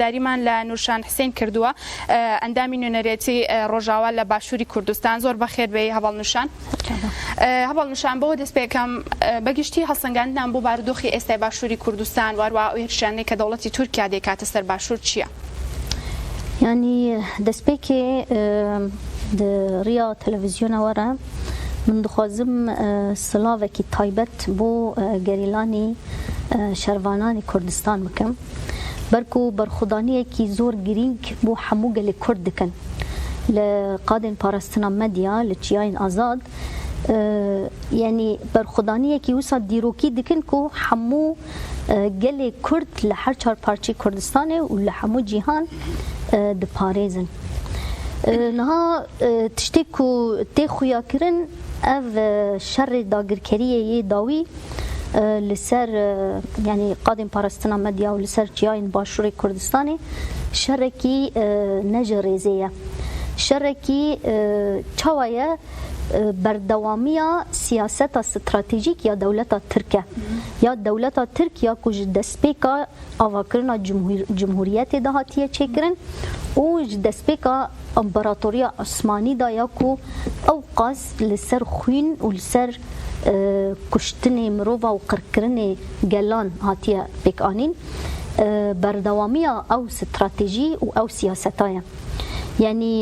داریمان لە نورشان حسین کردووە ئەندامی نوێنەرێتی ڕۆژاوا لە باشووری کوردستان زۆر بەخێر بێ هەواڵ نوشان هەواڵ نوشان بۆ دەست پێکەم بەگشتی هەڵسەنگاندنان بۆ بارودۆخی ئێستای باشووری کوردستان وارووا ئەو هێرشانەی کە دەوڵەتی تورکیا دەکاتە سەر باشوور چییە؟ يعني دەستپێکێ ریا تەلەڤیزیۆنەوەرە من دخوازم سلاوێکی تایبەت بۆ گەریلانی شەروانانی کوردستان بکەم بەرکو بەرخودانیەکی زۆر گرنگ بۆ هەموو گەلێ کورد دکەن لە قادên پاراستنا مەدیا لە چیایên ئازاد يعني بەرخودانیەکی وسا دیرۆکی دکن کو هەموو گەلێ کورد لە هەر چار پارچەی کوردستانê û لە هەموو جیهان دپارێزن نها tiştê ku tê xuyakirin ev şerê dagirkeriyê yê dawî li ser yani qadên parastina medya û li ser çiyayên başûrê Kurdistanê şerekî ne ji rêzê ye şerekî çawa ye berdewamiya siyaseta stratejîk ya dewleta Tirk e ya dewleta Tirk ya ku ji destpêka avakirina cumhuriyetê de hatiye çêkirin û ji destpêka İmparatoriya Osmanî da ya ku ew qas li ser xwîn û li ser kuştinê mirova û qirkirinê gelan hatiye pêkanîn berdewamiya ew stratejî û ew siyaseta ye يعني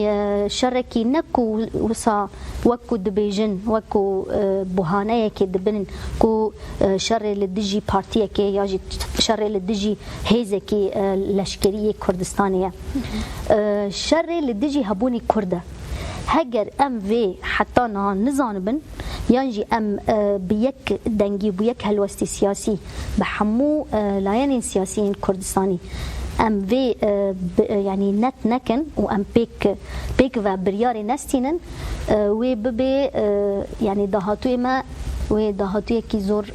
شركي نكو وسا وكو دبيجن وكو بوهانيكي دبن كو شر لدجي بارتيكي ياجي شر لدجي هيزكي لشكريه كردستانيه شر لدجي هبوني كرده هجر ام في حتى نزانبن ينجي ام بيك دنجي بيك هلوستي سياسي بحمو لاينين سياسيين كردستاني ام في يعني نت نكن وام بيك و برياري نستينن و ببي يعني دهاتوي ما و دهاتوي كي زور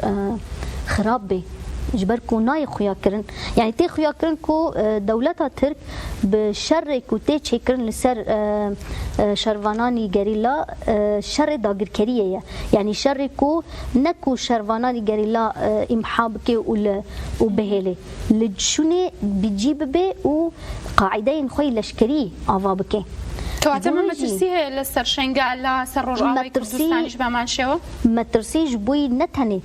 خراب بي جبركو ناي خويا كرن يعني تي خويا كرن كو دولتا ترك بشر كو تي تشكرن لسر شرواناني غريلا شر داغركريه يعني شر كو نكو شرواناني غريلا امحابكي وبهله لجشوني بيجيب بي و قاعدين خوي لشكري افابكي كواتا ما مترسيه لسر شنقا لا سر رجعي كردستانيش بمان شو ما ترسيش بوي نتني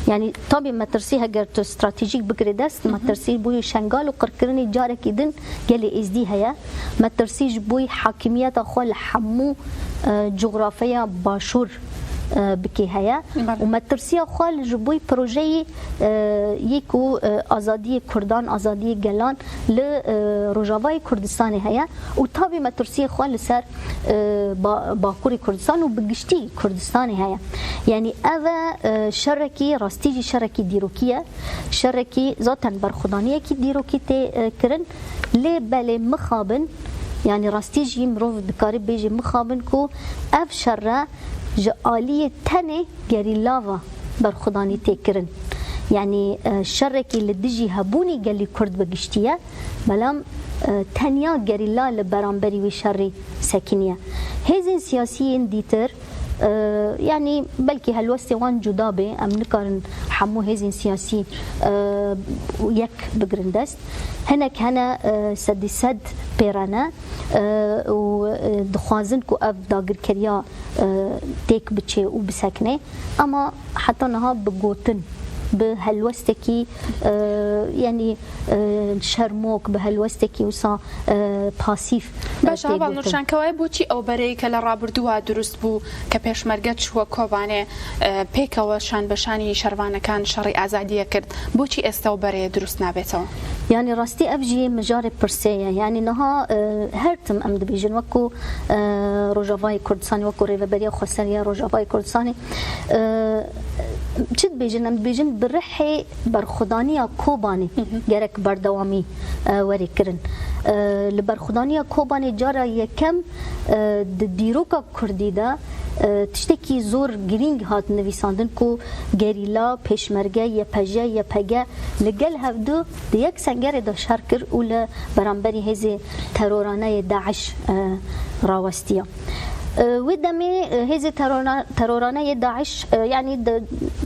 يعني طبعا ما ترسيها جرت استراتيجيك بكريدست ما ترسي بوي شنغال وقركرني جارك يدن قال ازدي هيا ما ترسيش بوي حاكميات اخو حمو جغرافيا باشور بكي هيا وما ترسي خال جبوي بروجي يكو ازادي كردان ازادي جلان لروجافاي كردستان هيا وطبعا ما ترسي خال سر باكوري كردستان وبقشتي كردستان هيا يعني هذا شركي راستيجي شركي ديروكيه شركي ذاتا برخدانيه كي ديروكي كرن لي بالي مخابن يعني راستيجي مروف دكاري بيجي مخابن كو اف شره جالية تاني جريلاوا برخداني تكرن يعني شركي اللي دجي هبوني قال لي كرد بقشتيه بلام تانيا جريلا لبرامبري وشري ساكنيه هزين سياسيين ديتر يعني بلكي هالوستي وان جدابه ام نكارن حمو هزين سياسي يك بجرندست هناك هنا سد سد بيرانا ودخوازن كو اف داغر كريا تيك بتشي وبسكنه اما حتى نها بقوتن بهالوستكي يعني شرموك بهالوستكي وصا باسيف باش هذا نورشان كواي بوتي او بريك لرابردوها درست بو كبيشمرگت شو كوبانه بيكا وشان بشاني شروانه كان شري ازاديه كرد بوتي استو بري درست نابيتو يعني راستي افجي مجاري برسيه يعني نها هرتم ام دبيجن وكو روجافاي كردستاني وكو ريفبريا خسريه روجافاي كردستاني چت بيجن ام بيجن برحي برخدانيه كوباني جرك بردوامي وري كرن لبرخدانيه كوباني جارا يكم ديروكا كردي دا تشتكي زور گرینگ هات نویساندن کو گریلا پیشمرگه یا پجه یا پگه لگل هفدو ده یک سنگر دا شرکر اول برانبری هزی ترورانه داعش راوستیا ودمي هذه ترورانه داعش يعني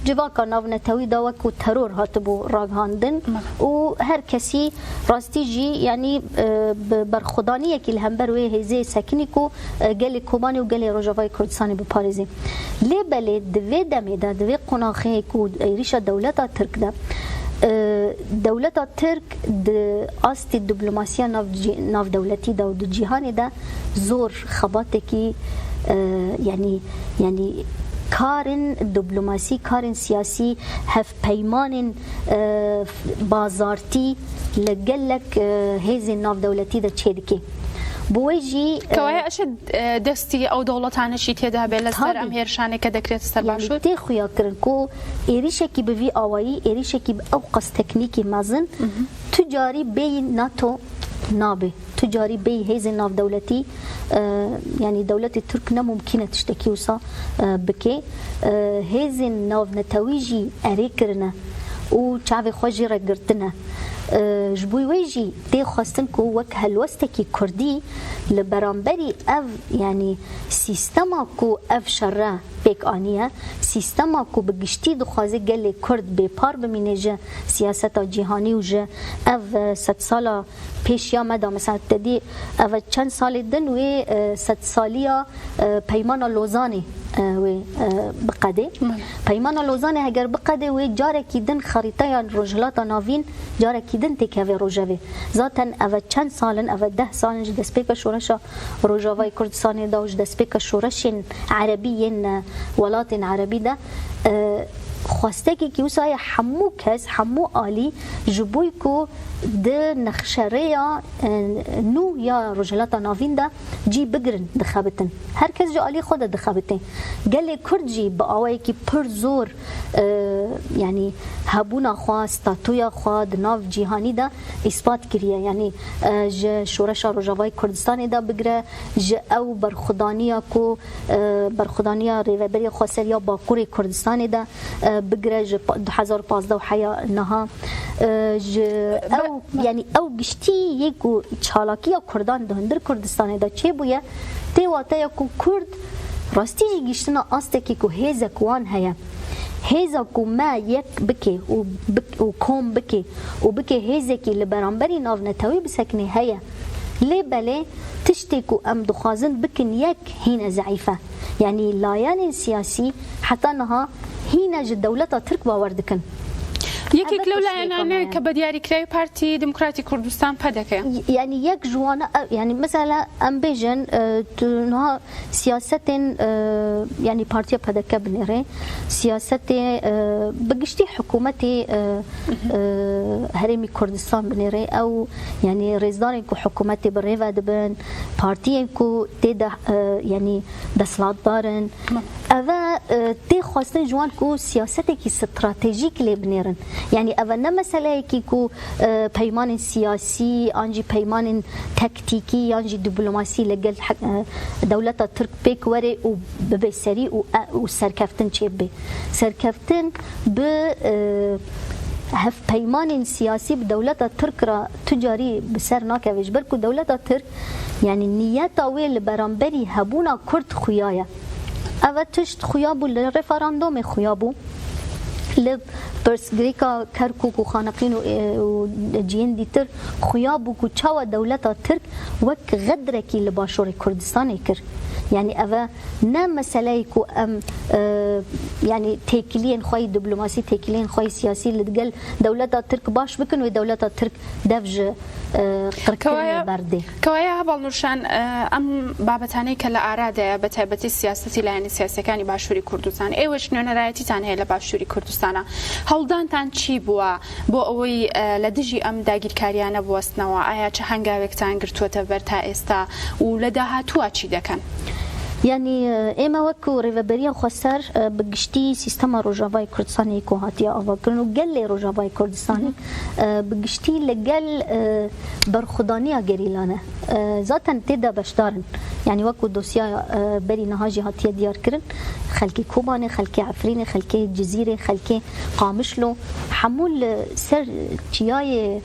جواكا نافنتوي دا وكو ترور هاتبو راغاندن وهر كسي راستيجي يعني برخدانيه كي الهمبر وي هزي ساكنيكو قال كوباني وقال روجافاي كردستاني بباريزي لي بلد دوي دمي دا دوي قناخي كو ريشه دولتا ترك دا دولتا ترك است الدبلوماسيه ناف دولتي دا ود جهاني دا زور خباتكي يعني کارن دیپلماسی کارن سیاسی هف پیمان بازارتی لگلک هیز ناف دولتی دا چه دکی بوجي كواي اشد دستي او دولتانه شي تيدا بلسر ام هيرشانه كدكريت سرباشو يعني تي خويا كرنكو ايريشكي بفي اوي ايريشكي باوقس تكنيكي مازن تجاري بي ناتو نابي تجاري بي هيز ناف دولتي يعني دولة الترك ممكنة تشتكي وصا بكي هيز ناف نتويجي اريكرنا و شعبي خوجي رقرتنا جبوي ويجي تي خواستنكو وك هلوستكي كردي لبرامبري اف يعني سيستماكو اف شرا بيك آنية سيستماكو بگشتي دخوازي قال كرد ببار بمينيجا سياسة جهاني وجا اف 6 سالة پیش یا مدا مثلا تدی اول چند سال دن و 6 سالیا پیمان لوزانه و بقده پیمان لوزانه اگر بقده و جاره کی دن خریطه رجلات ناوین جاره کی دن تکوی روجاوی ذاتن اول چند سالن اول 10 سالن دست پیک شورش روجاوی کردستان دا و دست پیک شورش عربی ولات عربی دا خواستگی که وسای حمو کس حمو عالی جبوی کو ده نخشریا نو یا رجلات ناوین ده جی بگرن دخابتن هر کس جو عالی خود دخابتن گله کرد جی با آوایی که پر زور يعني هبونا خوا ستاتویا خوا ناف جهانی ده اثبات کریه یعنی ج شورش روجاوای کردستان ده بگره ج او برخدانیا کو برخدانیا ریوبری خاصر یا باکور کردستان ده بگره ج 2015 حیا نها ج او يعني او گشتی یکو چالاکیا کردان دهندر کردستان ده چه بویه تی واته کو کرد راستی گشتنا استکی کو هزک وان هيا هزاكو ما يك بكي وكوم بكي وبكي هزكي لبرامبري ناف نتاوي بسكني هيا لي بالي تشتكو ام دخازن بكن يك هنا ضعيفه يعني لايان سياسي حتى انها هنا الدوله ترك باوردكن یەکێک لەو لایەنانە کە بە دیاریکراوی پارتی دموکراتی کوردستان پەدەکەن يعني يك جوانا يعني مثلا ام بيجن تنها سياسه يعني بارتي پەدەکە بنێرێ سياسه بگشتي حكومتي هرمي كردستان بنێرێ او يعني رئيسدارين كو حكومتي بريفا دبن بارتي كو تدا يعني دسلات دارن اوا تي خواستن جوان كو سياسه كي استراتيجيك لي بنيرن يعني أولا مسألة كيكو بيمان سياسي أنجي بيمان تكتيكي أنجي دبلوماسي لقل دولة ترك بيك وري وبسري وسركفتن شيبي سركفتن ب هف بيمان سياسي بدولة ترك را تجاري بسر ناكفش بركو دولة ترك يعني نياتا ويل برامبري هبونا كرد خيايا أو تشت خيابو للرفراندوم خيابو لب برسگریکا کرکوک و خانقین و جین دیتر خیابو کو چاوا دولتا ترک وک غدرکی لباشور کردستان کر يعني أبا نام مسألة كو أم يعني تكلين خوي دبلوماسي تكلين خوي سياسي اللي تقول دولة الترك باش بكن ودولة الترك دفج قركين بردي كوايا هبل نورشان أم بابتاني كلا أراده بتعبتي السياسة لأن سياسة كاني باشوري كردستان إيش نون رأيتي تانه لباشوري كردستان هولدان تان چی بو اوی لدجی ام داگیر کاریانه بوستنوا آیا چه هنگاوک تانگرتوته برتا استا و لداهاتوا چی دکن يعني اما وكو ريفابريا خسر بگشتي سيستم روجاوای كردستاني كو هاتيا اوكرنو قال روجاوای كردستاني بگشتي لقال برخدانيا جريلانه ذاتن تدا بشدارن يعني وكو دوسيا بري نهاجي هاتيا ديار كرن خلكي كوباني خلكي عفريني خلكي جزيره خلكي قامشلو حمول سر تياي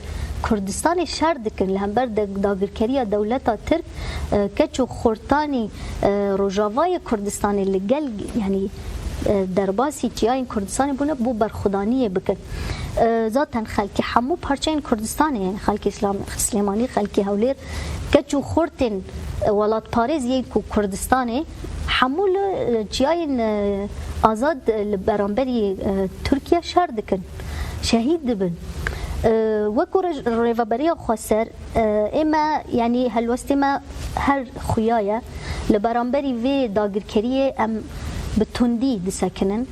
کردستان شر دکن لهمبر داگرکری دولتا ترک کچو خورتانی روجاوای کردستان لگل یعنی درباسی چیاین کردستان بونه بو برخودانی بکن ذاتن خلکی همو پارچین کردستان یعنی خلک سلیمانی خلکی هولیر کچو خورتن ولات پاریز یک کردستان همو چیاین آزاد برانبری ترکیه شر دکن شهید دبن وەکو ڕێڤەبەریە خۆسەر ئێمە ینی هەلوەستێمە هەر خویایە لە بەرامبەری vê داگیرکەریê ئەم bi tundî disekinin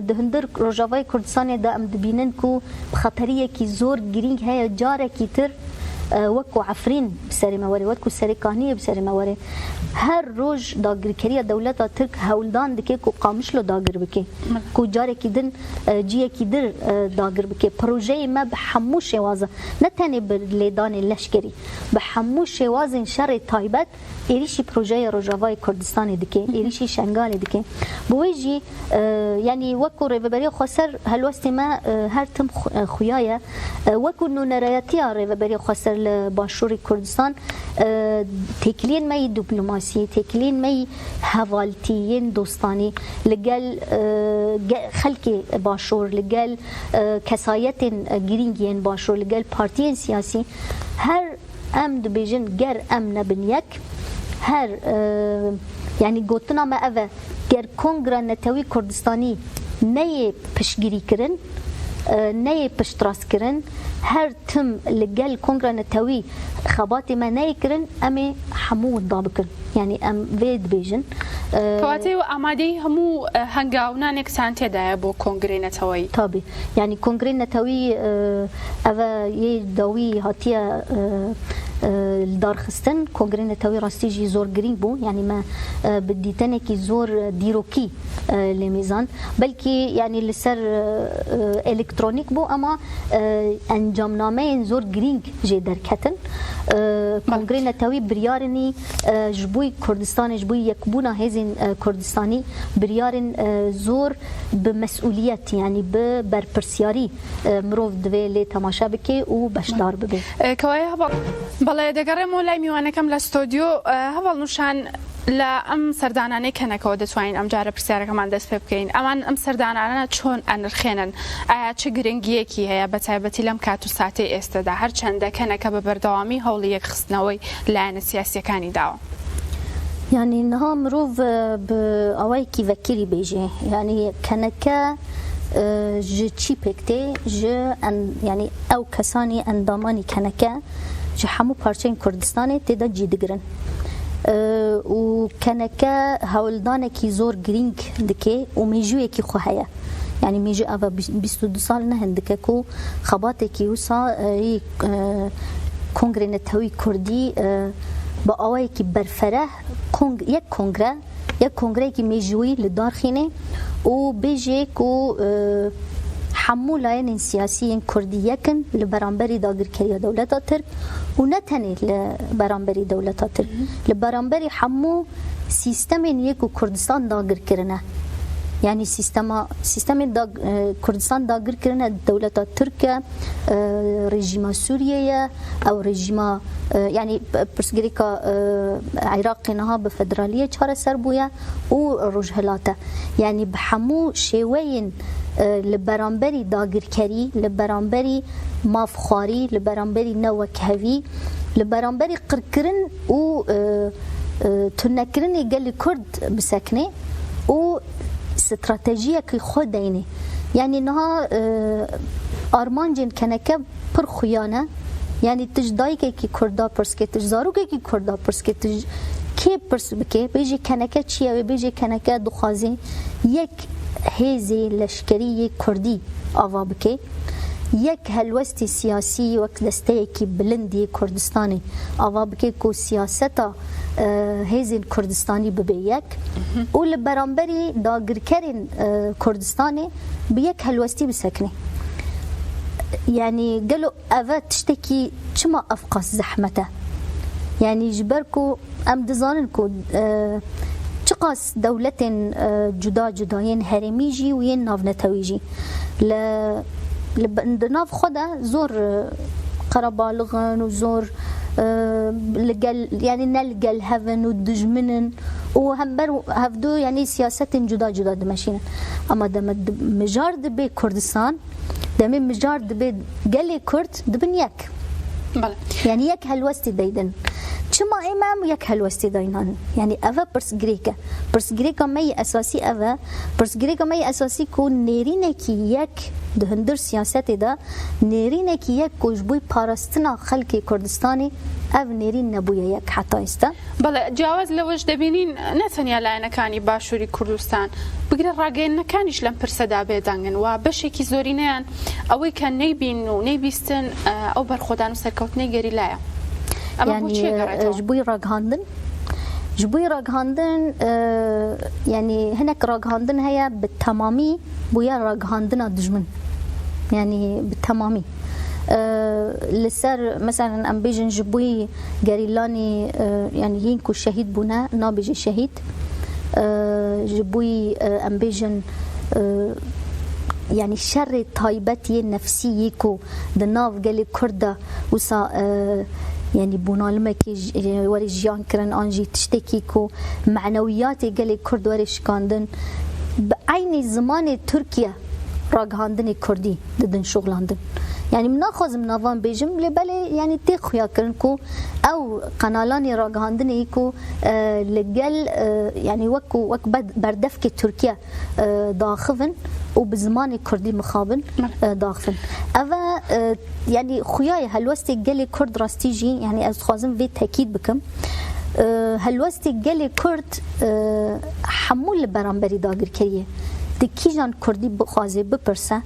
di hundir Rojavayê Kurdistanê de em dibînin ku xeteriyekî zor girîng heye carekî tir وەکو عفرین بسەری مەوەرێ وەکو سەرکانیە بسەری مەوەرێ هەر ڕۆژ داگیرکەریە دەولەتا ترک هەولدان دکێ و قامشلۆ داگیر بکێ و جارێکی din ciyekî dir dagir bike projeyê me bi hemû şêwazan ne tenê bi lêdanê leşkerî bi hemû şêwazên şerê taybet êrişî projeya Rojavayê Kurdistanê dike êrişî Şengalê dike bi wê jî yanî wekû rêveberiya Xweser helwestê me her tim xuya ye wekû nûnereyetiya rêveberiya Xweser li başûrê Kurdistan têkiliyên me yê diplomasiyê têkiliyên me yê hevaltiyên dostanî li gel xelkê başûr li gel kesayetên girîng yên başûr li gel partiyên siyasî her em dibêjin ger em nebin yek her yani gotina me ev e ger Kongra Netewî Kurdistanî neyê piştgirîkirin neyê piştrast her tim li gel Kongra Netewî xebatê me neyê kirin em ê hemû da bikin yani em vê dibêjin کەواتەی و ئامادەی هەموو هەنگاونانێکتان تێدایە بۆ کۆنگرێ نەتەوەی تابی یعنی کۆنگرێ نەتەوەی ئەوە یê dawî hatiye دارخستن کۆنگرێ نەتەوەی ڕاستیژی زۆر گرنگ بوو یعنی me bi dîtenekî zor dîrokî lê mêzan belkî yani li ser elektronik bû ama encamnameyên zor girîng jê derketin کۆنگرێ نەتەوەی biryarînî ji bo Kurdistanê ji bo yekbûna hêzên Kurdistanî biryarên zor bi mesuliyet yani bi berpirsyarî mirov divê lê temaşe bike û beşdar bibe کەوایە بەڵێ دەگەڕێمەوە لای میوانەکەم لە ستۆدیۆ هەوڵ نوشان لە ئەم سەردانانەی کەنەکەەوە دەتوانین ئەم جارە پرسیارەکەمان دەست پێ بکەین ئەمان ئەم سەردانانە چۆن ئەنرخێنن ئایا چه گرنگیەکی هەیە بە تایبەتی لەم کات و ساتەی ئێستادا هەر چەندە کەنەکە بە بەردەوامی هەوڵی یەکخستنەوەی لایەنە سیاسیەکانی داوە yani niha mirov bi awayekî vekirî bêje yani keneke ji çî pêk tê ji yani ew kesanî endamanî keneke ji hemû parçeyên Kurdistanê têde cî digirin û keneke hewldanekî zor girîng dike û mêjûyekî xwe heye yani mêjû ev 22 sal nehin dike ku xebatekî wisa Kongrê Netewî Kurdî bi awayekî berfereh yek kongreyekî mêjûyî li darxînê û bêje ku hemû layenên siyasî yên Kurdî yekin li beramberî dagirkeriya dewleta Tirk û ne tenê li beramberî dewleta Tirk li beramberî hemû sîstemên yek û Kurdistan dagirkirine yani sistemên Kurdistan dagirkirine dewleta Tirk e rejîma Sûriyeye ew rejîma yani pirsgirêka Iraqê niha bi federaliyê çareser bûye û rojhilate yani bi hemû şêweyên li beramberî dagirkerî li beramberî mafxwarî li beramberî newwekhevî li beramberî qirkirin û tunekirinê gelê Kurd bisekne û stratejiyekî xwe deyne yani niha armancên keneke pir xuyane yani tij dayikekî Kurda pirske tij zarokekî Kurda pirske tij kê pirs bike bêje keneke çi ye bêje keneke dixwaze yek hêzê leşkerî Kurdî ava bike yek helwestê siyasî wek desteyekî bilindî Kurdistanê ava bike ku siyaseta hêzên Kurdistanî bibe yek û li beramberî dagirkerên Kurdistanê bi yek helwestî bisekine yani gelo ev tiştekî çima ev qas zehmet e yani ji ber ku em dizanin ku çi qas dewletên cuda cudayên herêmî jî û yên navnetewî jî li nav xwe de zor قربالغن وزور لقل يعني نلقى الهفن والدجمنن وهم هفدو يعني سياسات جدا جدا دمشين اما دم مجار دبي كردستان دم مجار دبي قالي كرد دبن يك يعني يك هالوستي دايدن شما امام يك هالوستي داينان يعني افا برس غريكا مي اساسي افا برس غريكا مي اساسي كو نيرينكي يك دهندر سياسات دا نيرينكي يك كوجبوي باراستنا خلقي كردستاني اف نيرين نبويا يك حتى استا بلا جواز لوج دبينين نتنيا لانا كاني باشوري كردستان بقرا راجين كانش لم برسدا بيدانن وبشكي زورينان او كان نيبين ونيبيستن او برخدان سركوتني غريلايا يعني جبوي راغاندن يعني هناك راغاندن هي بالتمامي بويا راغاندنا دجمن يعني بالتمامي لسر مثلا ام بيجن جبوي غريلاني يعني ينكو الشهيد بنا نابج الشهيد جبوي ام بيجن يعني شر طيبتي نفسيكو دناف قالي كردا وسا يعني بونالمك وري جيان كرن انجي تشتكيكو معنوياتي قالي كرد وري شكاندن بعين زمان تركيا راغاندني كردي ددن شغلاندن يعني مناخذ منظام بيجم لبالي يعني تيخيا كرنكو او قنالاني راغاندني كو لقل يعني وك بردفك تركيا داخفن وبزمان كردي مخابن داخفن افا يعني خوياي هالوستي قالي كرد راستيجي يعني از خوازم في تاكيد بكم هالوستي قالي كرد حمول برانبري داغر كريه دكيجان كردي بخوازي بپرسه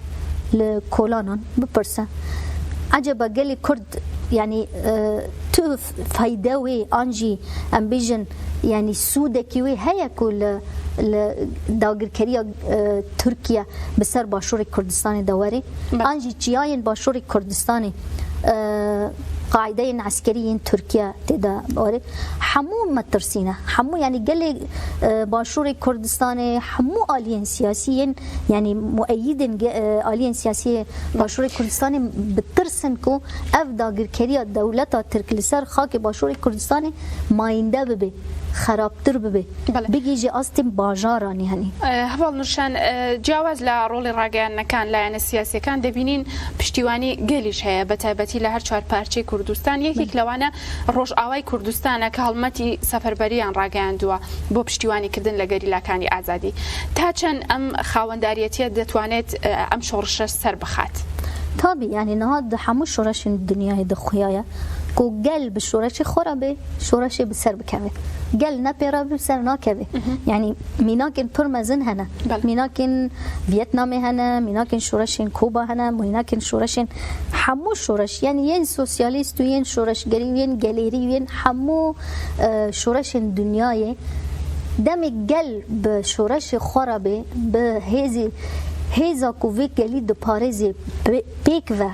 لكولانان بپرسه عجبا قالي كرد يعني تو فايداوي انجي امبيجن يعني سودكي وي هيا كل داغر كريا تركيا بسر باشور كردستاني دواري انجي جياين باشور كردستاني قاعدين عسكريين تركيا تدا بوري حمو مترسينا حمو يعني قال باشور كردستاني حمو آليين سياسيين يعني مؤيدين آليين سياسيين باشور كردستاني بترسنكو اف داغر كريا دولتا ترك لسر خاك باشور كردستاني ما ينده ببي خرابتر ببي بيجي جي أستم باجاراني هني هبال نرشان جواز لرول راجعنا كان لا يعني السياسي كان دبينين بشتواني قليش هي بتابتي لهر شهر بارشي كردستان يكيك لو أنا روش أواي كردستان كهالمتي سفربريان راجعان دوا بو بشتواني كردن لقري لكاني أعزادي تاچن أم خاونداريتي دتوانت أم شورش سر بخات طبي يعني نهاد حمو شورش الدنيا هيدا خويايا كو قلب الشورش خرابه شورش بسر بكمه قال نبيرا بسر ناكبه يعني ميناكن برمزن هنا ميناكن فيتنام هنا ميناكن شورشين كوبا هنا ميناكن شورشين حمو شورش يعني ين سوسياليست وين شورش ين جاليري وين حمو شورشين دنياي دم قلب شورش خرابه بهذه هیزا کوی گلی دو پارزی بیک و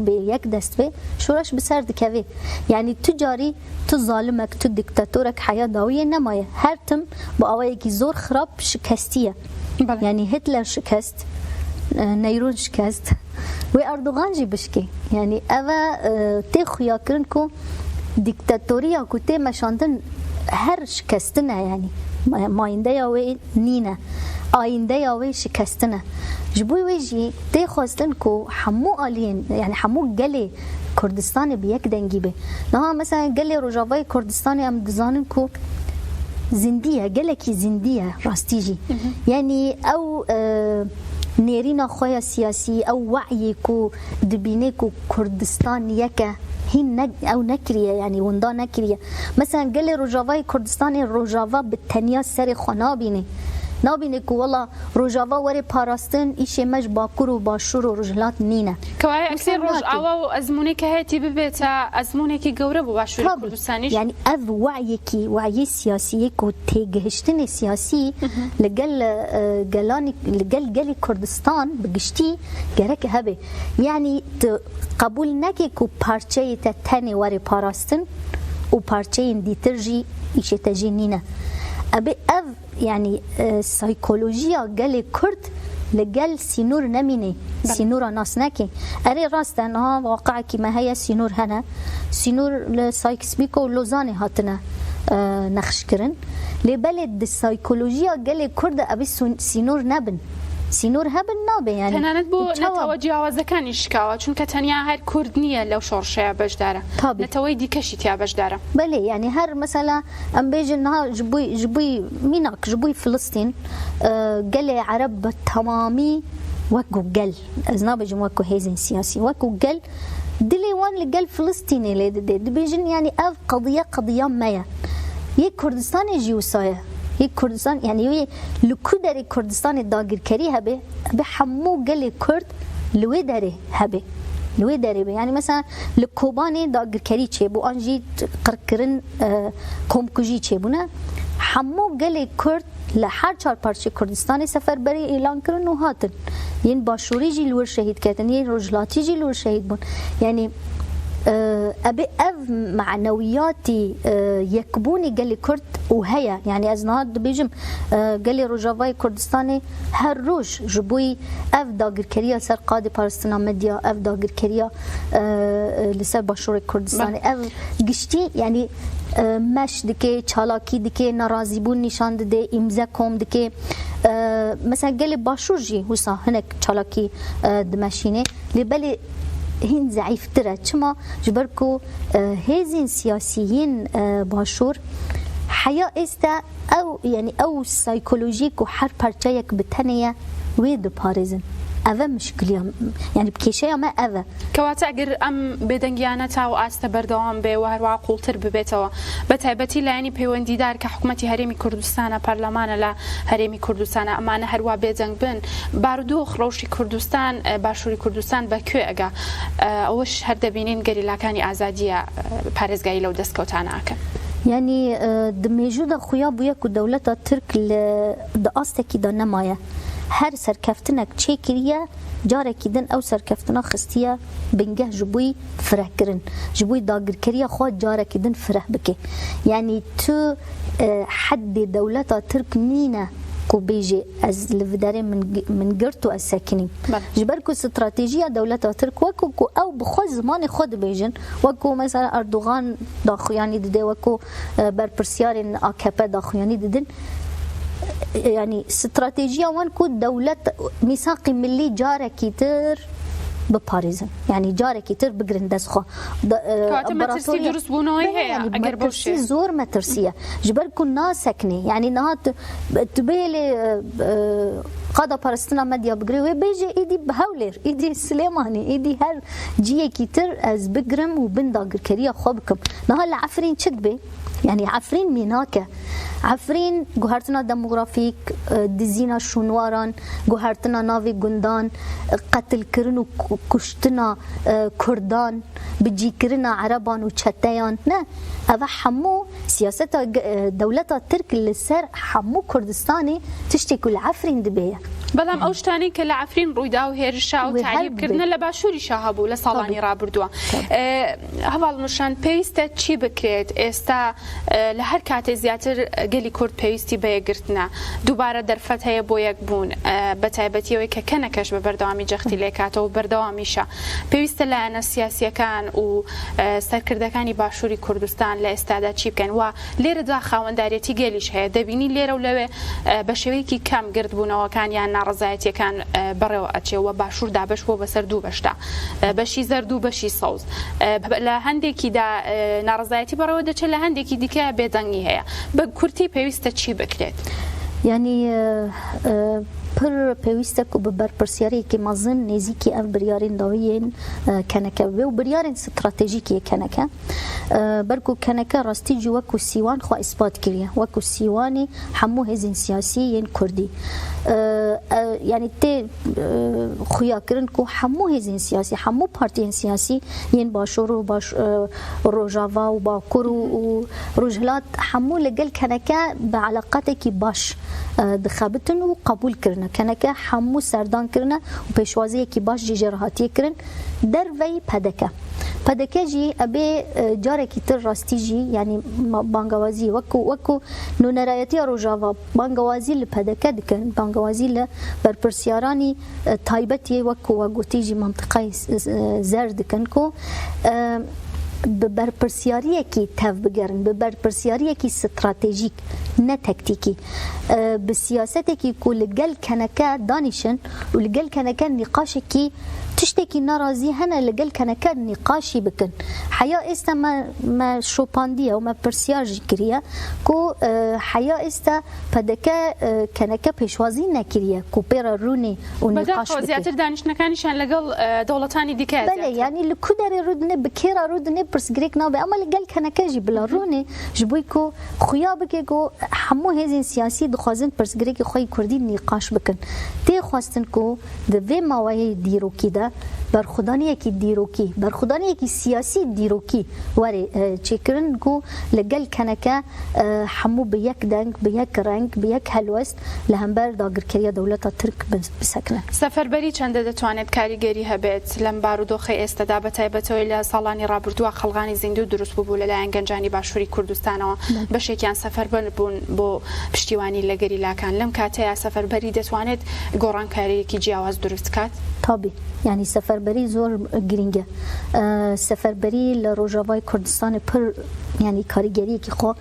بیک دست و شورش بسر دکوی یعنی تجاری تو ظالمک تو دیکتاتورک حیا داویه نمایه هر تم با آوایی که زور خراب شکستیه يعني هتلر شكست نيرون شكست وأردوغان جي بشكي يعني أفا تيخو ياكرنكو ديكتاتوريا كوتي مشاندن هر شكستنا يعني ما ينديا وي نينا آينديا وي شكستنا جبوي ويجي تيخوستنكو حمو آلين يعني حمو قلي كردستاني بيك دنجيبه نها مثلا قلي رجاوي كردستاني ام دزاننكو زندية قالكي زندية راستيجي يعني أو نيرينا خويا سياسي أو وعيكو دبينيكو كردستان يكا هي أو نكرية يعني وندا نكرية مثلا قال لي رجافاي كردستاني رجافا بالتنيا سري خنابيني نابينكو والله رجافا وري باراستن إيش مج باكور وباشور ورجلات نينا كواي أكثر رجعوا وأزموني كهاتي ببيتا أزموني كي جورب وباشور كردستانيش يعني أذ وعيكي وعي سياسيك وتجهشتني سياسي لقل قلاني لقل كردستان بقشتي جرك هبه يعني قبول نكيكو بارشة تتني وري باراستن وبارشة دي ترجي إيش تجي نينا أبي أذ يعني سايكولوجيا قال كرد لقل سينور نميني سينور ناس ناكي أري راست أنها واقع كما هي سينور هنا سينور لسايكس بيكو لوزاني هاتنا نخش كرن لبلد السايكولوجيا قال كرد أبي سينور نبن سينور هبن نابه يعني تنانت بو نتوجه وزكاني شكاوة چون كتنيا هر كردنية لو شورشة بجدارة نتويدي كشتيا بجدارة بله يعني هر مثلا ام بيجي انها جبوي ميناك جبوي فلسطين قال عرب تمامي وكو قل ازنا بيجم وكو هيزن سياسي وكو قل دلي وان لقل فلسطيني لي دي بيجن يعني اف قضية مايا يك كردستان يجي وصايا هيك كردستان يعني لكودري كردستان داغر كري هبه بحمو قال كرد لويدري هبه لويدري يعني مثلا لكوباني داغر كري تشيبو انجي قركرن كومكوجي تشيبونا حمو قال كرد لحر چار پارچه کردستان سفر بری اعلان کردن و هاتن ین باشوری جی لور شهید کردن ین رجلاتی جی لور شهید بون يعني أبي معنوياتي يكبوني قال لي كرد وهيا يعني أزناد بيجم قال لي رجافاي كردستاني هالروج جبوي أف داغر كريا سر قادي بارستنا مديا أف داغر كريا لسر باشور كردستاني أف قشتي يعني مش دكي چالاكي دكي نرازي بون نشان دي امزا كوم دكي مثلا قال لي باشور جي وصا هناك چالاكي دمشيني لبالي هين ضعيف ترى كما جبركو هزين سياسيين باشور حياة استا او يعني او سايكولوجيك وحر بارتشايك بتنية ويد باريزن أذا مشكلة يعني بكيشة ما أذا كواتعجر أم بدنجانة أو أستبردوام به وهروا قولتر ببيتوا بتعبتي لعني بيوندي دار كحكومتي هرمي كردستان برلمان لا هرمي كردستان أمانة هروا بدنج بن باردو خروشي كردستان باشوري كردستان بكوعجا أوش هردبينين قري لكاني أزادية باريس جاي لو دسكوتانا أكن يعني دميجود خويا بويا كدولة ترك لدقاستك دنمايا هر سرکفتنک چه کریه جاره کدن او سرکفتنا خستیه بنگه جبوی فرح کرن جبوی داگر کریه خود جاره کدن فرح بکه يعني تو حد دولتا ترك نينا كو بيجي از لفداري من قرتو الساكنين جبركو استراتيجية دولتا ترك وكو او بخوز زمان خود بيجن وكو مثلا اردوغان داخو يعني دي وكو برپرسيارين AKP داخو يعني ددن يعني استراتيجية وانكو دولة ميثاق ملي جارة كتير بباريس يعني جارة كتير بقرندس خو ما ترسي درس بونوي هي يعني ترسي زور ما ترسيه جبركو الناس سكني يعني نهات تبيلي قادة بارستنا مديا بقري وبيجي ايدي بهولر ايدي سليماني ايدي هر جيه كتير از بقرم وبنداقر كريا خوبكم نهال عفرين تشدبي يعني عفرين ميناكه عفرين جوهرتنا ديموغرافيك دزينا شنواران جوهرتنا نافي جندان قتل كرنو كشتنا كردان بجي كرنا عربان وشتيان نه هذا حمو سياسة دولة ترك للسر حمو كردستاني تشتكي العفرين دبيه بەڵام ئەو شتانی کە لە عفرین ڕوویدا و هێرشا و تعریبکردنە لە باشووری شا هەبوو لە ساڵانی ڕابردووە هەواڵنوشان پێویستە چی بکرێت ئێستا لە هەر کاتێ زیاتر گەلی کورد پێویستی بەیەگرتنە دووبارە دەرفەت هەیە بۆ یەک بوون بەتایبەتیەوەی کە کەنەکەش بە بەردەوامی جەختی لێکاتەوە و بەردەوامیشە پێویستە لایەنە سیاسیەکان و سەرکردەکانی باشووری کوردستان لە ئێستادا چی بکەن و لێرەدا خاوەنداریەتی گەلیش هەیە دەبینی لێرە و لەوێ بە شێوەیەکی کەم گردبوونەوەکان یان ناڕزایەتیەکان بەڕێوە ئەچێەوە باشوور دابش بۆ بەسەر دوو بەشدا بەشی زەرد و بەشی سەوز لە هەندێکیدا ناڕزایەتی بەڕێوە دەچێت لە هەندێکی دیکە بێدەنگی هەیە بە کورتی پێویستە چی بکرێت يعني پر پێویستە و بە بەرپرسیارێکی مەزن نێزیکی ئەف بریارین داویین کەنەکە بێ و بریارین ستراتێژیکی کەنەکە بەرکو کەنەکە ڕاستیجی وەکو سیوان خوا ئیسپات کردیە وەکو سیوانی هەموو هێزین سیاسی یەن کوردی يعني تي خويا كرنكو حمو هزين سياسي حمو بارتيين سياسي ين باشور وباش روجافا وباكور ورجلات حمو لقل كنكا بعلاقاتك باش دخابتن وقبول كرن کرنا کنکه همو سردان کرنا و پیشوازی کی باش جراحتی کرن در وی پدکه جی ابی جاره کی تر راستی جی یعنی بانگوازی وکو نونرایتی روجاوا بانگوازی لپدکه دکن بانگوازی ل برپرسیارانی تایبتی وکو گوتی جی منطقه زرد کن کو به برپرسیاری کی تف بگرن به برپرسیاری کی استراتژیک نه تکتیکی به سیاست کی کل گل کنکه دانشن و لگل کنکه نقاش کی تشتكي ناراضي هنا لقل كنكا نقاشي بكن حياة استا ما شوباندية وما برسياج كريا كو حياة استا بدكا كنكا بيشوازي نكريا كو بيرا روني ونقاش بكن زياتر دانش نكانشان لقل دولتاني ديكا بله يعني لكودر رودني بكيرا رودني برس جريك نابي اما لقل كنكا جي بلا روني جبويكو خويا بكيكو حمو هزين سياسي دخوازن برس جريك خوي كردي نقاش بكن تي خواستن كو دفي ماوي ديرو كده برخودانی کی دیروکی برخودانی کی سیاسی دیروکی وری چیکرن کو لگل کنکه حمو به یک دنگ به یک رنگ به یک هلوست لهمبر داگرکری دولت ترک بسکنه سفربری چند دتوانید کاریگری هبت لم بارودۆخی ئێستا دا بەتایبەتەوەی لە ساڵانی ڕابردووە خەڵغانی زیندوو دروست بوو لەلایەن گەنجانی باشووری کوردستانەوە بەشێکیان سەفەربەر بوون بۆ پشتیوانی لە گەریلاکان لەم کاتەیە سەفەربەری دەتوانێت گۆڕانکاریەکی جیاواز دروست کات طبعا يعني سفربري زور جرينجا سفربري لروجاواي كردستان پر يعني كاريجري كي خو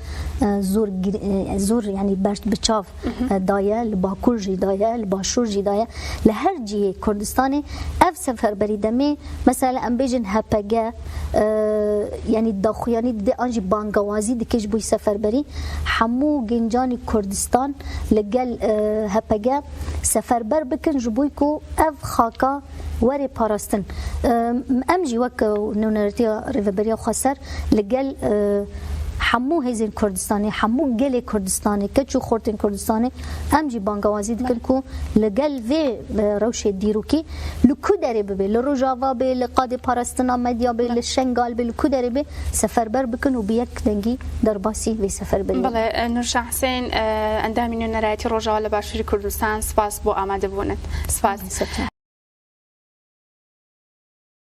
زور يعني برش بچاف دايا لباكور جي دايا لباشور جي دايا لهر جي كردستاني اف سفربري دمي مثلا ام بيجن هپگا يعني داخوياني دي انجي بانگوازي دكيش بوي سفربري حمو گنجاني كردستان لگل هپگا سفربر بكن جبويكو اف خاكا وری پاراستن امجی وک نونرتی ریوبریا خسر لگل حمو هزین کردستانی حمو گل کردستانی کچو خورتن کردستانی امجی بانگوازی دکن کو لگل و روش دیروکی لکو داره ببه لروجاوا به لقاد پاراستنا مدیا به لشنگال به لکو داره به سفربر بکن و بیک دنگی در باسی و سفربری بله نورشاه حسین اندامی نونرتی روجاوا لباشوری کردستان سپاس بو آماده بونت سپاس